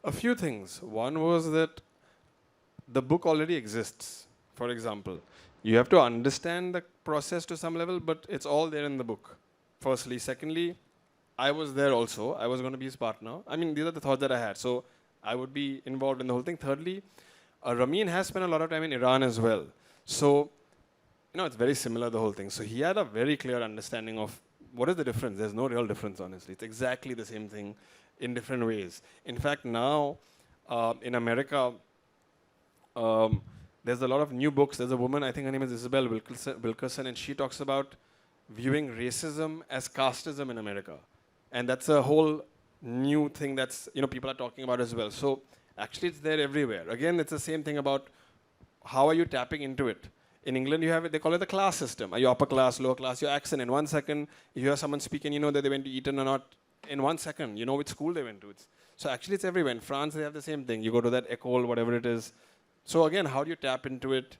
A few things. One was that the book already exists, for example. You have to understand the process to some level, but it's all there in the book, firstly. Secondly, I was there also. I was going to be his partner. I mean, these are the thoughts that I had. So I would be involved in the whole thing. Thirdly, Ramin has spent a lot of time in Iran as well. So, it's very similar, the whole thing. So he had a very clear understanding of what is the difference. There's no real difference, honestly. It's exactly the same thing in different ways. In fact, now in America, there's a lot of new books. There's a woman, I think her name is Isabel Wilkerson, and she talks about viewing racism as casteism in America. And that's a whole new thing that's, people are talking about as well. So actually it's there everywhere. Again, it's the same thing about how are you tapping into it. In England, you have it, they call it the class system. Are you upper class, lower class? Your accent, in 1 second, you hear someone speak and you know that they went to Eton or not. In 1 second, you know which school they went to. So actually it's everywhere. In France, they have the same thing. You go to that école, whatever it is. So again, how do you tap into it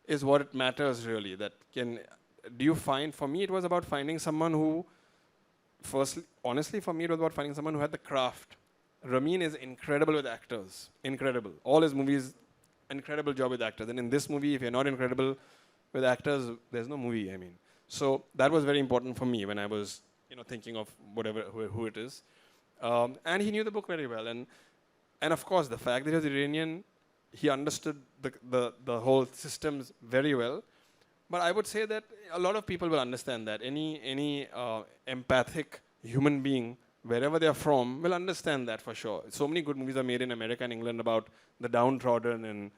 is what it matters really. Do you find, for me, it was about finding someone who, firstly, honestly, for me, it was about finding someone who had the craft. Ramin is incredible with actors, incredible. All his movies, incredible job with actors. And in this movie, if you're not incredible with actors, there's no movie, I mean. So that was very important for me when I was, thinking of who it is. And he knew the book very well. And of course, the fact that he was Iranian, he understood the whole systems very well. But I would say that a lot of people will understand that. Any empathic human being, wherever they are from, will understand that for sure. So many good movies are made in America and England about the downtrodden and,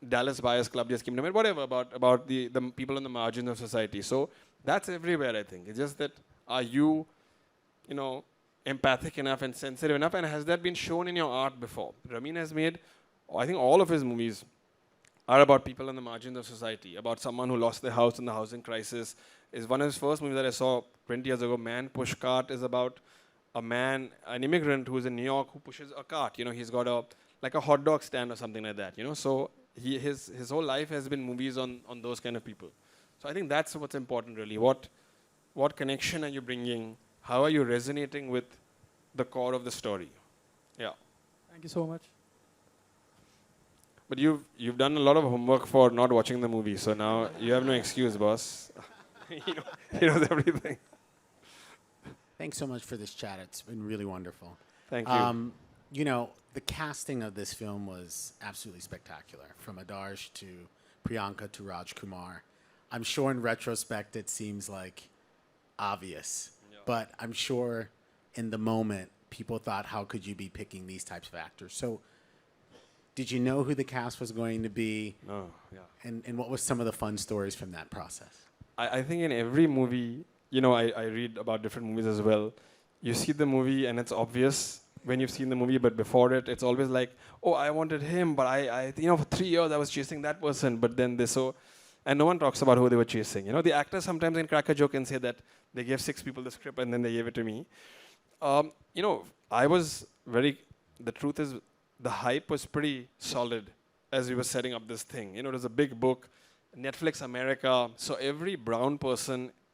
Dallas Buyers Club just came to mind, whatever, about the people on the margins of society. So that's everywhere, I think. It's just that, are you, empathic enough and sensitive enough, and has that been shown in your art before? Ramin has made, I think all of his movies are about people on the margins of society, about someone who lost their house in the housing crisis. Is one of his first movies that I saw 20 years ago, Man Push Cart, is about an immigrant who's in New York who pushes a cart. He's got a hot dog stand or something like that. So his whole life has been movies on those kind of people. So I think that's what's important really. What connection are you bringing? How are you resonating with the core of the story? Yeah. Thank you so much. But you've done a lot of homework for not watching the movie, so now you have no excuse, boss. He knows everything. Thanks so much for this chat. It's been really wonderful. Thank you. The casting of this film was absolutely spectacular. From Adarsh to Priyanka to Rajkumar. I'm sure in retrospect it seems like obvious, but I'm sure in the moment people thought, how could you be picking these types of actors? So did you know who the cast was going to be? Oh, yeah. And what was some of the fun stories from that process? I think in every movie, I read about different movies as well. You see the movie and it's obvious when you've seen the movie, but before it, it's always like, oh, I wanted him, but I for 3 years I was chasing that person, but then and no one talks about who they were chasing. The actors sometimes can crack a joke and say that they gave 6 people the script and then they gave it to me. I was the truth is, the hype was pretty solid as we were setting up this thing. It was a big book, Netflix America, so every brown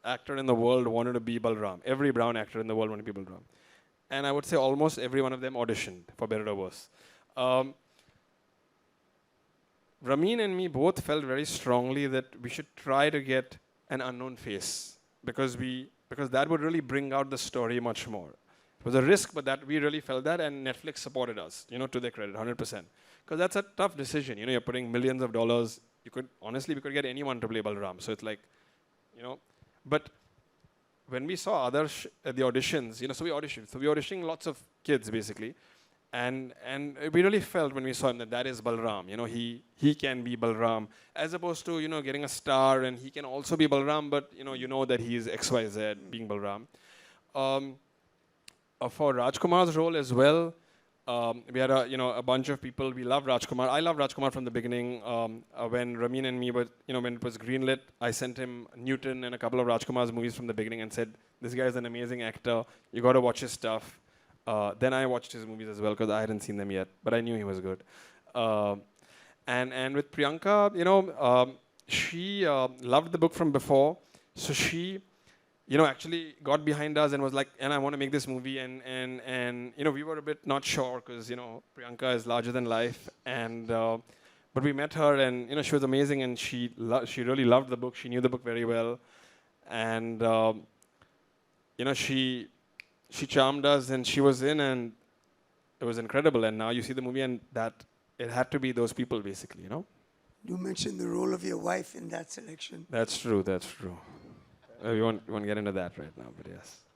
actor in the world wanted to be Balram. Every brown actor in the world wanted to be Balram. And I would say almost every one of them auditioned, for better or worse. Ramin and me both felt very strongly that we should try to get an unknown face because that would really bring out the story much more. It was a risk, but that we really felt that, and Netflix supported us, to their credit, 100%. Because that's a tough decision. You're putting millions of dollars. We could get anyone to play Balram. So it's like, but when we saw others at the auditions, so we auditioned. So we auditioning lots of kids, basically. And we really felt when we saw him that is Balram. He can be Balram. As opposed to, getting a star and he can also be Balram, but, that he's XYZ being Balram. For Rajkumar's role as well, we had a bunch of people. We love Rajkumar. I love Rajkumar from the beginning. When Ramin and me were, when it was greenlit, I sent him Newton and a couple of Rajkumar's movies from the beginning and said, this guy is an amazing actor. You got to watch his stuff. Then I watched his movies as well because I hadn't seen them yet, but I knew he was good. And with Priyanka, she loved the book from before, so she actually got behind us and was like, and I want to make this movie. And we were a bit not sure because, Priyanka is larger than life. And but we met her, and she was amazing, and she really loved the book. She knew the book very well, and she charmed us, and she was in, and it was incredible. And now you see the movie, and that it had to be those people, basically. You mentioned the role of your wife in that selection. That's true. We won't get into that right now, but yes.